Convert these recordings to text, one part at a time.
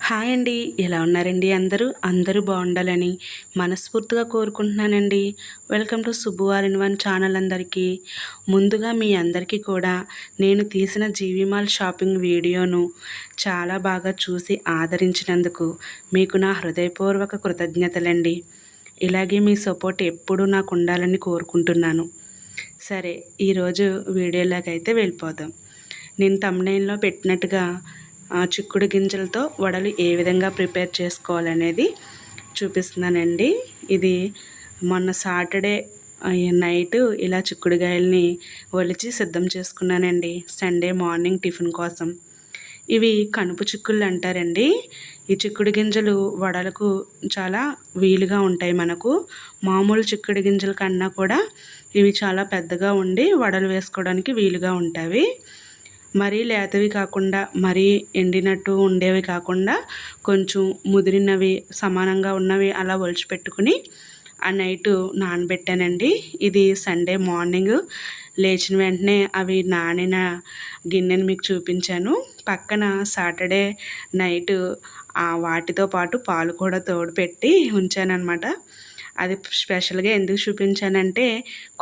Hi అండి. ఎలా ఉన్నారండి అందరూ బాగుండాలని మనస్ఫూర్తిగా కోరుకుంటున్నానండి. Welcome to Subbu all in one channel. అందరికీ ముందుగా మీ అందరికీ కూడా నేను తీసిన జీవిమాల్ షాపింగ్ వీడియోను చాలా బాగా చూసి ఆదరించినందుకు మీకు నా హృదయపూర్వక కృతజ్ఞతలండి. ఇలాగే మీ సపోర్ట్ ఎప్పుడూ నాకు ఉండాలని కోరుకుంటున్నాను. సరే, ఈరోజు వీడియోలోకి అయితే వెళ్ళిపోదాం. నేను థంబ్నెయిల్లో పెట్టినట్టుగా చిక్కుడు గింజలతో వడలు ఏ విధంగా ప్రిపేర్ చేసుకోవాలనేది చూపిస్తున్నానండి. ఇది మొన్న సాటర్డే నైట్ ఇలా చిక్కుడుగాయల్ని ఒలిచి సిద్ధం చేసుకున్నానండి సండే మార్నింగ్ టిఫిన్ కోసం. ఇవి కనుపు చిక్కుళ్ళు అంటారండి. ఈ చిక్కుడు గింజలు వడలకు చాలా వీలుగా ఉంటాయి. మనకు మామూలు చిక్కుడు గింజల కన్నా కూడా ఇవి చాలా పెద్దగా ఉండి వడలు వేసుకోవడానికి వీలుగా ఉంటాయి. మరీ లేతవి కాకుండా మరీ ఎండినట్టు ఉండేవి కాకుండా కొంచెం ముదిరినవి సమానంగా ఉన్నవి అలా ఒలిచిపెట్టుకుని ఆ నైటు నానబెట్టానండి. ఇది సండే మార్నింగ్ లేచిన వెంటనే అవి నానిన గిన్నెని మీకు చూపించాను. పక్కన సాటర్డే నైటు వాటితో పాటు పాలు కూడా తోడు పెట్టి ఉంచానన్నమాట. అది స్పెషల్గా ఎందుకు చూపించానంటే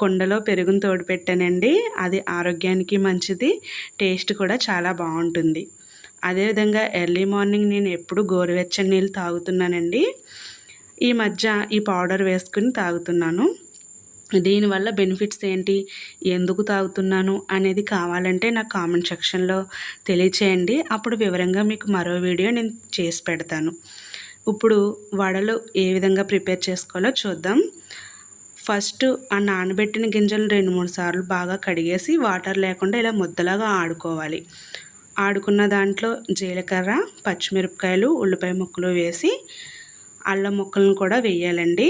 కుండలో పెరుగును తోడు పెట్టానండి. అది ఆరోగ్యానికి మంచిది, టేస్ట్ కూడా చాలా బాగుంటుంది. అదేవిధంగా ఎర్లీ మార్నింగ్ నేను ఎప్పుడు గోరువెచ్చని నీళ్ళు తాగుతున్నానండి. ఈ మధ్య ఈ పౌడర్ వేసుకుని తాగుతున్నాను. దీనివల్ల బెనిఫిట్స్ ఏంటి, ఎందుకు తాగుతున్నాను అనేది కావాలంటే నాకు కామెంట్ సెక్షన్లో తెలియచేయండి. అప్పుడు వివరంగా మీకు మరో వీడియో నేను చేసి పెడతాను. ఇప్పుడు వడలు ఏ విధంగా ప్రిపేర్ చేసుకోవాలో చూద్దాం. ఫస్ట్ ఆ నానబెట్టిన గింజలు 2-3 సార్లు బాగా కడిగేసి వాటర్ లేకుండా ఇలా ముద్దలాగా ఆడుకోవాలి. ఆడుకున్న దాంట్లో జీలకర్ర, పచ్చిమిరపకాయలు, ఉల్లిపాయ ముక్కలు వేసి అల్లం ముక్కలను కూడా వేయాలండి.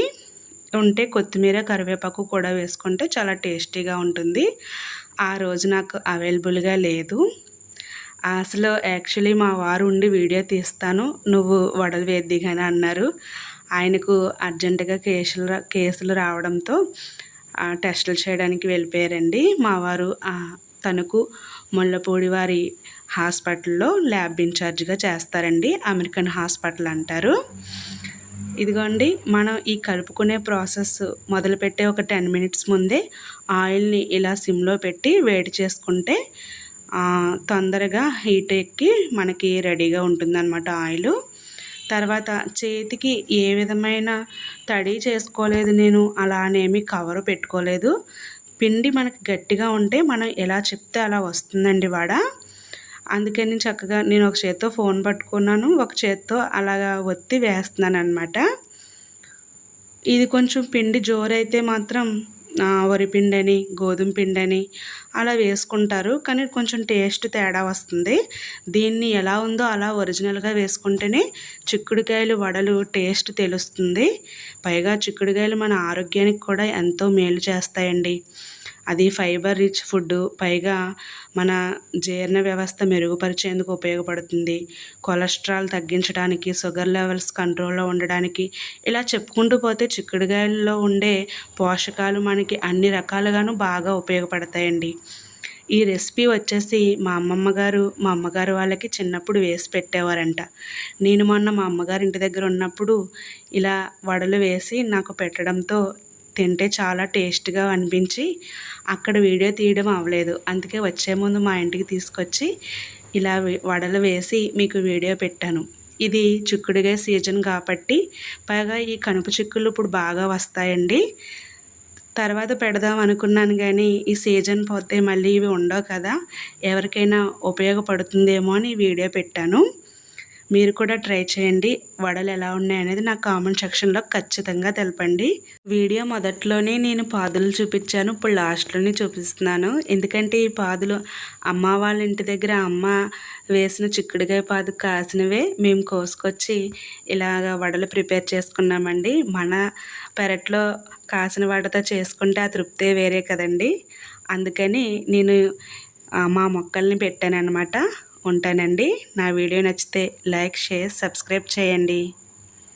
ఉంటే కొత్తిమీర, కరివేపాకు కూడా వేసుకుంటే చాలా టేస్టీగా ఉంటుంది. ఆ రోజు నాకు అవైలబుల్గా లేదు. అసలు యాక్చువల్లీ మా వారు ఉండి వీడియో తీస్తాను, నువ్వు వడలు వేద్దిగానే అన్నారు. ఆయనకు అర్జెంటుగా కేసులు రావడంతో టెస్టులు చేయడానికి వెళ్ళిపోయారండి. మా వారు తణుకు ముళ్ళపూడి వారి హాస్పిటల్లో ల్యాబ్ ఇన్ఛార్జ్గా చేస్తారండి. అమెరికన్ హాస్పిటల్ అంటారు. ఇదిగోండి, మనం ఈ కలుపుకునే ప్రాసెస్ మొదలుపెట్టే ఒక 10 మినిట్స్ ముందే ఆయిల్ని ఇలా సిమ్లో పెట్టి వేడి చేసుకుంటే తొందరగా హీట్ ఎక్కి మనకి రెడీగా ఉంటుందన్నమాట ఆయిల్. తర్వాత చేతికి ఏ విధమైన తడి చేసుకోలేదు, నేను అలానేమి కవరు పెట్టుకోలేదు. పిండి మనకి గట్టిగా ఉంటే మనం ఎలా చెప్తే అలా వస్తుందండి వడ. అందుకని చక్కగా నేను ఒక చేత్తో ఫోన్ పట్టుకున్నాను, ఒక చేత్తో అలాగా ఒత్తి వేస్తున్నాను అనమాట. ఇది కొంచెం పిండి జోరైతే మాత్రం వరిపిండని, గోధుమ పిండని అలా వేసుకుంటారు, కానీ కొంచెం టేస్ట్ తేడా వస్తుంది. దీన్ని ఎలా ఉందో అలా ఒరిజినల్గా వేసుకుంటేనే చిక్కుడుకాయలు వడలు టేస్ట్ తెలుస్తుంది. పైగా చిక్కుడుకాయలు మన ఆరోగ్యానికి కూడా ఎంతో మేలు చేస్తాయండి. అది ఫైబర్ రిచ్ ఫుడ్, పైగా మన జీర్ణ వ్యవస్థ మెరుగుపరిచేందుకు ఉపయోగపడుతుంది. కొలెస్ట్రాల్ తగ్గించడానికి, షుగర్ లెవెల్స్ కంట్రోల్లో ఉండడానికి ఇలా చెప్పుకుంటూ పోతే చిక్కుడుకాయల్లో ఉండే పోషకాలు మనకి అన్ని రకాలుగాను బాగా ఉపయోగపడతాయండి. ఈ రెసిపీ వచ్చేసి మా అమ్మగారు వాళ్ళకి చిన్నప్పుడు వేసి పెట్టేవారంట. నేను మొన్న మా అమ్మగారి ఇంటి దగ్గర ఉన్నప్పుడు ఇలా వడలు వేసి నాకు పెట్టడంతో తింటే చాలా టేస్ట్గా అనిపించి అక్కడ వీడియో తీయడం అవ్వలేదు. అందుకే వచ్చే ముందు మా ఇంటికి తీసుకొచ్చి ఇలా వడలు వేసి మీకు వీడియో పెట్టాను. ఇది చిక్కుడుకాయ సీజన్ కాబట్టి, పైగా ఈ కనుపు చిక్కుళ్ళు ఇప్పుడు బాగా వస్తాయండి. తర్వాత పెడదాం అనుకున్నాను, కానీ ఈ సీజన్ పోతే మళ్ళీ ఇవి ఉండవు కదా, ఎవరికైనా ఉపయోగపడుతుందేమో అని వీడియో పెట్టాను. మీరు కూడా ట్రై చేయండి. వడలు ఎలా ఉన్నాయనేది నాకు కామెంట్ సెక్షన్లో ఖచ్చితంగా తెలపండి. వీడియో మొదట్లోనే నేను పాదులు చూపించాను, ఇప్పుడు లాస్ట్లోనే చూపిస్తున్నాను. ఎందుకంటే ఈ పాదులు అమ్మ వాళ్ళ ఇంటి దగ్గర అమ్మ వేసిన చిక్కుడుకాయ పాదు కాసినవే మేము కోసుకొచ్చి ఇలాగ వడలు ప్రిపేర్ చేసుకున్నామండి. మన పెరట్లో కాసిన వాటితో చేసుకుంటే ఆ తృప్తే వేరే కదండి. అందుకని నేను మా మొక్కల్ని పెట్టాను అన్నమాట. ఉంటానండి. నా వీడియో నచ్చితే లైక్, షేర్, సబ్స్క్రైబ్ చేయండి.